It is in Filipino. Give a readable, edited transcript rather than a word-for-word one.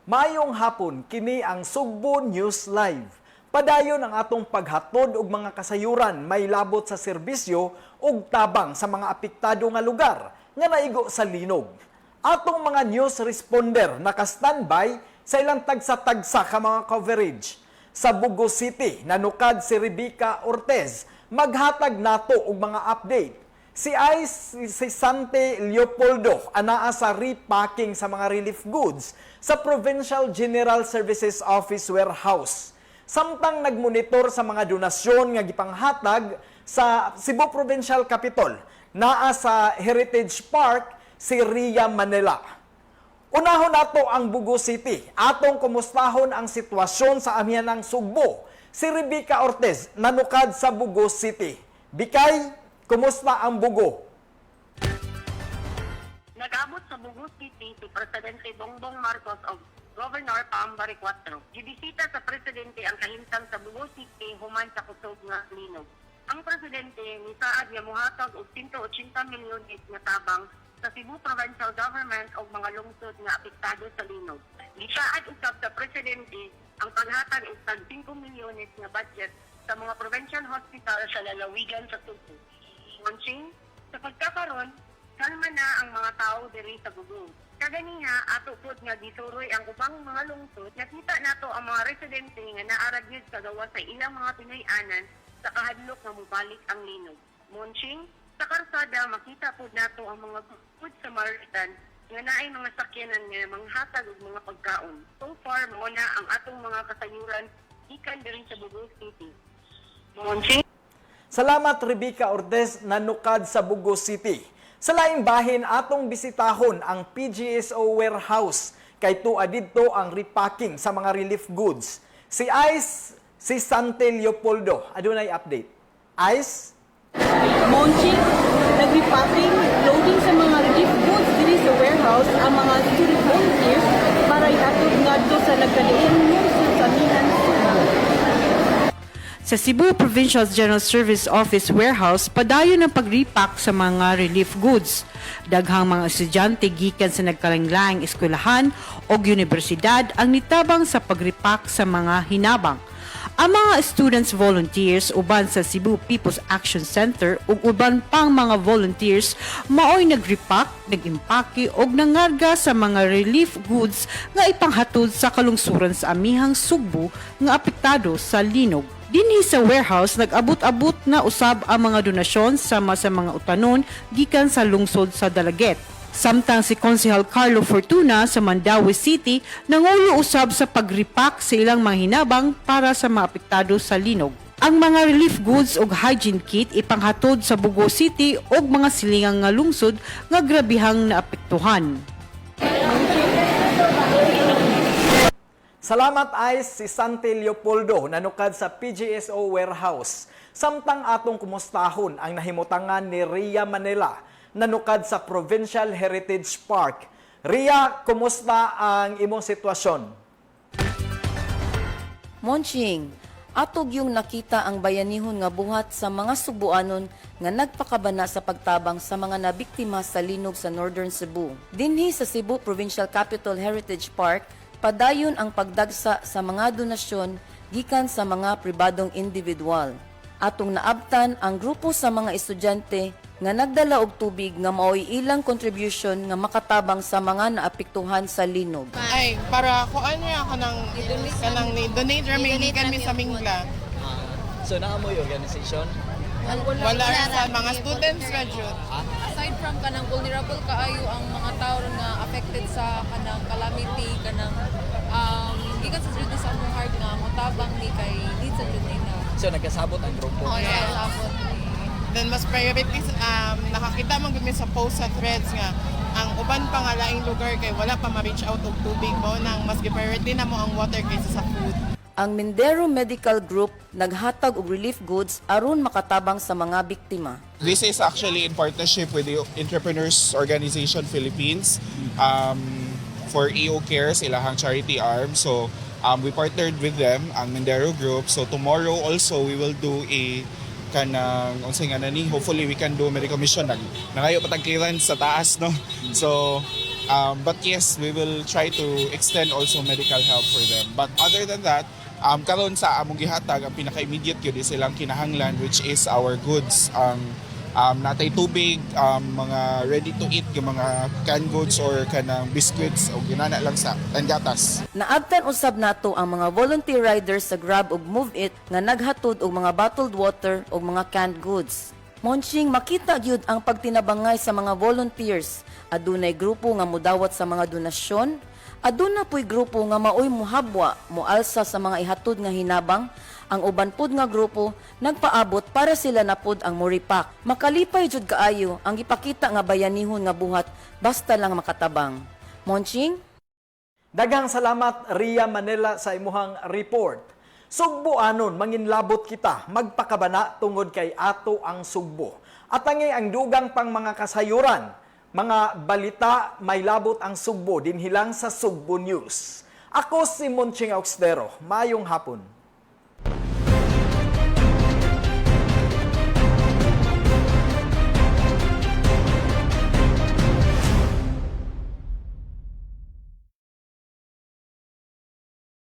Maayong hapon, kini ang Sugbo News Live. Padayon ang atong paghatod og mga kasayuran may labot sa serbisyo ug tabang sa mga apektado nga lugar nga naigo sa linog. Atong mga news responder naka-standby sa ilang tagsa-tagsa ka mga coverage. Sa Bugo City, nanukad si Rebecca Ortez, maghatag nato og mga update. Si Sante Leopoldo anaa sa repacking sa mga relief goods sa Provincial General Services Office Warehouse. Samtang nagmonitor sa mga donasyon nga gipanghatag sa Cebu Provincial Capitol, naa sa Heritage Park si Ria Manila. Unahon nato ang Bugo City. Atong kumustahon ang sitwasyon sa amihanang Sugbo. Si Rebecca Ortez nanukad sa Bugo City. Bikay, kumusta ang Bugo? Nag-abot sa Bugo City si Presidente Bongbong Marcos o Governor Pambari 4. Gibisita sa Presidente ang kahimtang sa Bugo City human sa kusog nga linog. Ang Presidente misaad nga mohatag og 180 milyon nga tabang sa Cebu Provincial Government o mga lungsod nga apektado sa linog. Gisaad usab sa Presidente ang paghatag og 5 milyones nga budget sa mga provincial hospital sa lalawigan sa Sugbo. Launching, sa pagkakaroon, kalma na ang mga tao diri sa Bugo. Kaganiha, ato pod nga gisuroy ang ubang mga lungsod, nakita nato ang mga residente nga naarag yun sa gawa sa ilang mga Pinoy-anan sa kahadlok nga mubalik ang linog. Munching, sa karsada, makita pod nato ang mga good Samaritan nga naay mga sakyanan nga manghatag og mga pagkaon. So far, muna ang atong mga kasayuran ikan diri sa Bugo City. Munching, Salamat Rebecca Ortez nanukad sa Bugo City. Sa laing bahin atong bisitahon ang PGSO warehouse kay tuwa didto ang repacking sa mga relief goods. Si Sante Leopoldo adunay update. Ice? Monching, nag-repacking, loading sa mga relief goods diri sa warehouse ang mga student volunteers para ihatod ngadto sa nagkaliing lungsod sa Minan. Sa Cebu Provincial General Service Office Warehouse, padayon ang pag-repack sa mga relief goods. Daghang mga estudyante gikan sa nagkalanglaing eskwelahan o universidad ang nitabang sa pag-repack sa mga hinabang. Ang mga students volunteers uban sa Cebu People's Action Center ug uban pang mga volunteers maoy nag-repack, nag-impake og nangarga sa mga relief goods nga ipanghatod sa kalungsuran sa amihang Sugbo nga apektado sa linog. Dinhi sa warehouse, nag-abot-abot na usab ang mga donasyon sama sa mga utanon gikan sa lungsod sa Dalaget. Samtang si Konsehal Carlo Fortuna sa Mandaue City nangulo usab sa pag-repack sa ilang mga hinabang para sa mga apektado sa linog. Ang mga relief goods ug hygiene kit ipanghatod sa Bugo City ug mga silingang nga lungsod nga grabihang naapektuhan. Salamat Ice si Sante Leopoldo nanukad sa PGSO warehouse. Samtang atong kumustahon ang nahimutangan ni Ria Manila nanukad sa Provincial Heritage Park. Ria, kumusta ang imong sitwasyon? Monching, atog yung nakita ang bayanihon nga buhat sa mga Subuanon nga nagpakabana sa pagtabang sa mga nabiktima sa linog sa Northern Cebu. Dinhi sa Cebu Provincial Capital Heritage Park, padayon ang pagdagsa sa mga donasyon gikan sa mga pribadong individual. Atong naabtan ang grupo sa mga estudyante nga nagdala og tubig nga maoy ilang contribution nga makatabang sa mga naapektuhan sa linog. Ay, para ko ano ya kanang ni donate remaining kami sa Mingla. So naamoy organization? Wala sa mga students ra jud. Aside from kanang vulnerable kaayo ang mga tao nga affected sa kanang calamity kanang gikan sa jud sa among heart nga motabang ni kay need sa jud nila. So nagkasabot ang grupo. Oh yeah, sabot. Then mas priorities nakakita man gud mi sa post sa threads nga ang uban pa nga laing lugar kay wala pa ma-reach out og tubig mo nang mas gi-priority na mo ang water kaysa sa food. Ang Mindero Medical Group naghatag og relief goods aron makatabang sa mga biktima. This is actually in partnership with the Entrepreneurs Organization Philippines for EO Cares, ilahang charity arm. So we partnered with them, ang Mindero Group. So tomorrow also we will do a kanang hopefully we can do medical mission nangayo patag clearance sa taas no. So But yes, we will try to extend also medical help for them. But other than that, karon sa among gihatag ang pinaka-immediate gyud is silang kinahanglan, which is our goods. Natay tubig, mga ready to eat, yung mga canned goods or kanang biscuits o ginana lang sa gatas. Naabtan usab nato ang mga volunteer riders sa Grab ug Move It nga naghatod og mga bottled water ug mga canned goods. Monching, makita gyud ang pagtinabangay sa mga volunteers. Adunay grupo nga mudawat sa mga donasyon, aduna po'y grupo nga maoy muhabwa, mualsa sa mga ihatod nga hinabang. Ang uban pod nga grupo nagpaabot para sila napod ang muripak. Makalipay jud kaayo ang gipakita nga bayanihon nga buhat basta lang makatabang. Monching, Daghang salamat Ria Manila sa imuhang report. Sugbo anon manginlabot kita magpakabana tungod kay ato ang sugbo. At ang dugang pang mga kasayuran, mga balita may labot ang sugbo dinhilang sa Sugbo News. Ako si Monching Auxdero. Mayong hapon.